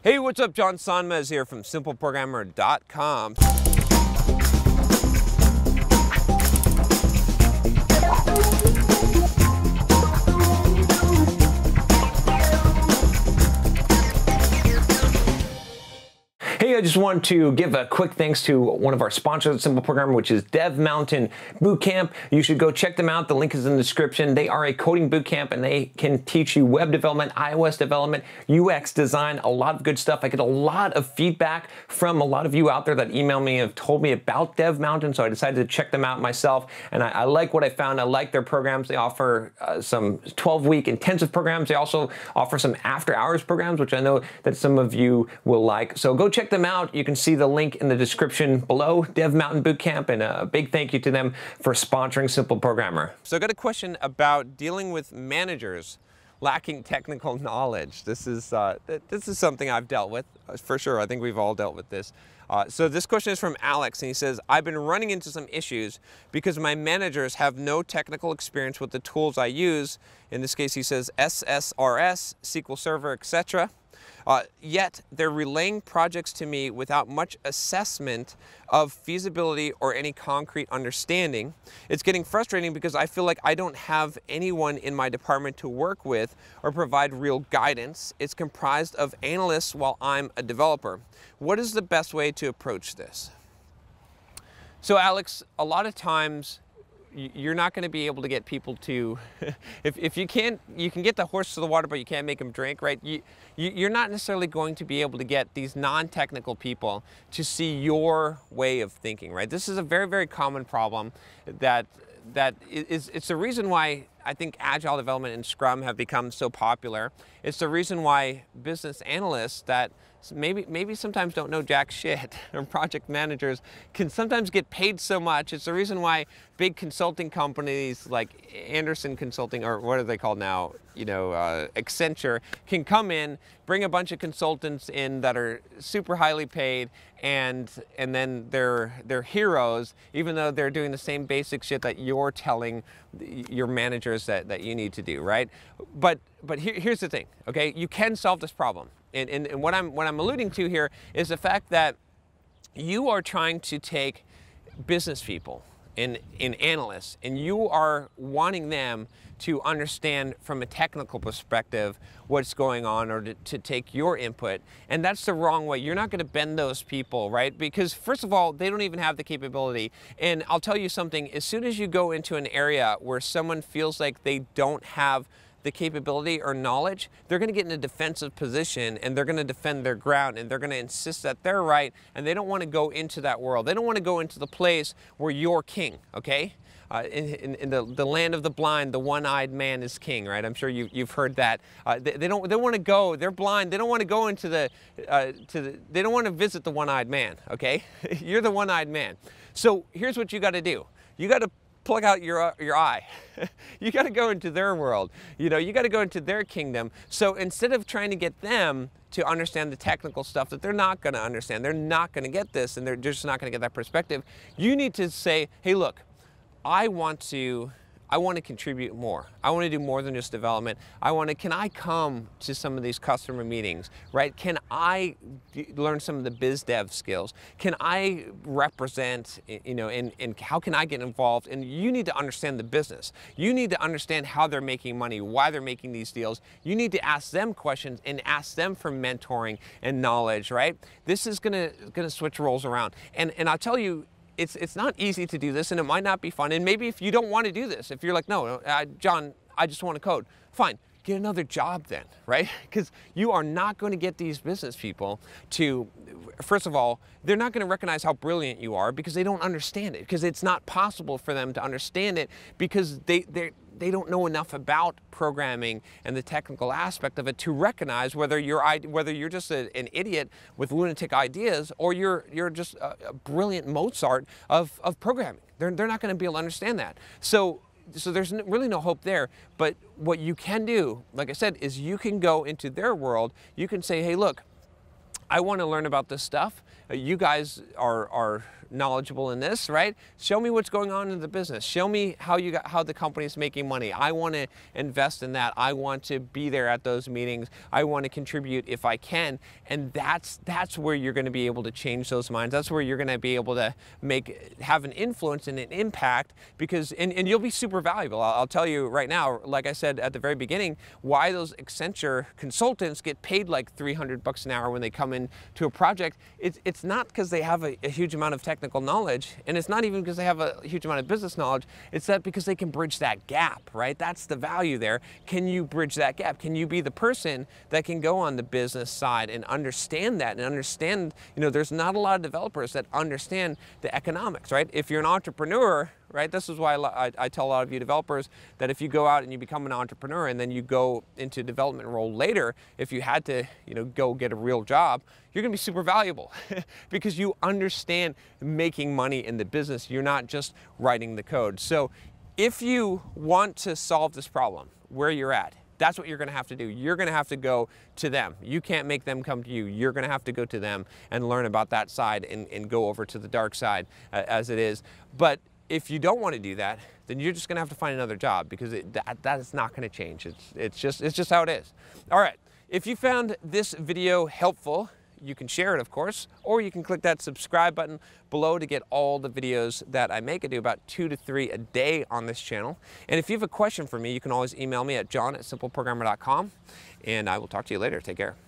Hey, what's up? John Sonmez here from simpleprogrammer.com. Hey, I just want to give a quick thanks to one of our sponsors at Simple Programmer, which is Dev Mountain Bootcamp. You should go check them out. The link is in the description. They are a coding bootcamp and they can teach you web development, iOS development, UX design, a lot of good stuff. I get a lot of feedback from a lot of you out there that email me and have told me about Dev Mountain, so I decided to check them out myself. And I like what I found. I like their programs. They offer some 12-week intensive programs. They also offer some after-hours programs, which I know that some of you will like. So go check them out. You can see the link in the description below, Dev Mountain Bootcamp, and a big thank you to them for sponsoring Simple Programmer. So I got a question about dealing with managers lacking technical knowledge. This is something I've dealt with, for sure. I think we've all dealt with this. So this question is from Alex, and he says, I've been running into some issues because my managers have no technical experience with the tools I use. In this case, he says SSRS, SQL Server, etc. Yet they're relaying projects to me without much assessment of feasibility or any concrete understanding. It's getting frustrating because I feel like I don't have anyone in my department to work with or provide real guidance. It's comprised of analysts while I'm a developer. What is the best way to approach this? So Alex, a lot of times you're not going to be able to get people to, if you can get the horse to the water, but you can't make them drink, right? You're not necessarily going to be able to get these non-technical people to see your way of thinking, right? This is a very, very common problem it's the reason why I think Agile development and Scrum have become so popular. It's the reason why business analysts that maybe sometimes don't know jack shit, or project managers can sometimes get paid so much. It's the reason why big consulting companies like Anderson Consulting, or what are they called now, Accenture, can come in, bring a bunch of consultants in that are super highly paid, and then they're heroes, even though they're doing the same basic shit that you're telling your managers that you need to do, right? But here's the thing, okay? You can solve this problem. And what I'm alluding to here is the fact that you are trying to take business people and analysts, and you are wanting them to understand from a technical perspective what's going on, or to take your input. And that's the wrong way. You're not going to bend those people, right? Because first of all, they don't even have the capability. And I'll tell you something, as soon as you go into an area where someone feels like they don't have the capability or knowledge, they're going to get in a defensive position and they're going to defend their ground and they're going to insist that they're right, and they don't want to go into that world. They don't want to go into the place where you're king, okay? In the land of the blind, the one-eyed man is king, right? I'm sure you've heard that. They want to go, they're blind, they don't want to go into they don't want to visit the one-eyed man, okay? You're the one-eyed man. So here's what you got to do. You got to plug out your eye. You got to go into their world. You got to go into their kingdom. So instead of trying to get them to understand the technical stuff that they're not going to understand, they're not going to get this, and they're just not going to get that perspective, you need to say, hey, look, I want to contribute more. I want to do more than just development. Can I come to some of these customer meetings, right? Can I learn some of the biz dev skills? Can I represent, and how can I get involved? And you need to understand the business. You need to understand how they're making money, why they're making these deals. You need to ask them questions and ask them for mentoring and knowledge, right? This is gonna switch roles around. And I'll tell you, it's not easy to do this, and it might not be fun. And maybe if you don't want to do this, if you're like, no, John, I just want to code, fine, get another job then, right? Because you are not going to get these business people to, first of all, they're not going to recognize how brilliant you are because they don't understand it, because it's not possible for them to understand it because they don't know enough about programming and the technical aspect of it to recognize whether you're just an idiot with lunatic ideas, or you're just a brilliant Mozart of programming. They're not going to be able to understand that. So there's really no hope there. But what you can do, like I said, is you can go into their world. You can say, hey, look, I want to learn about this stuff. You guys are knowledgeable in this, right? Show me what's going on in the business. Show me how the company's making money. I want to invest in that. I want to be there at those meetings. I want to contribute if I can. And that's where you're going to be able to change those minds. That's where you're going to be able to have an influence and an impact, because and you'll be super valuable. I'll tell you right now, like I said at the very beginning, why those Accenture consultants get paid like $300 an hour when they come in to a project. It's not because they have a huge amount of technical knowledge, and it's not even because they have a huge amount of business knowledge. It's that because they can bridge that gap, right? That's the value there. Can you bridge that gap? Can you be the person that can go on the business side and understand that, and understand, there's not a lot of developers that understand the economics, right? If you're an entrepreneur, right? This is why I tell a lot of you developers that if you go out and you become an entrepreneur and then you go into a development role later, if you had to, go get a real job, you're gonna be super valuable because you understand making money in the business. You're not just writing the code. So if you want to solve this problem where you're at, that's what you're going to have to do. You're going to have to go to them. You can't make them come to you. You're going to have to go to them and learn about that side and go over to the dark side as it is. But if you don't want to do that, then you're just going to have to find another job, because that is not going to change. It's just how it is. All right. If you found this video helpful, you can share it, of course, or you can click that subscribe button below to get all the videos that I make. I do about 2 to 3 a day on this channel. And if you have a question for me, you can always email me at john@simpleprogrammer.com, and I will talk to you later. Take care.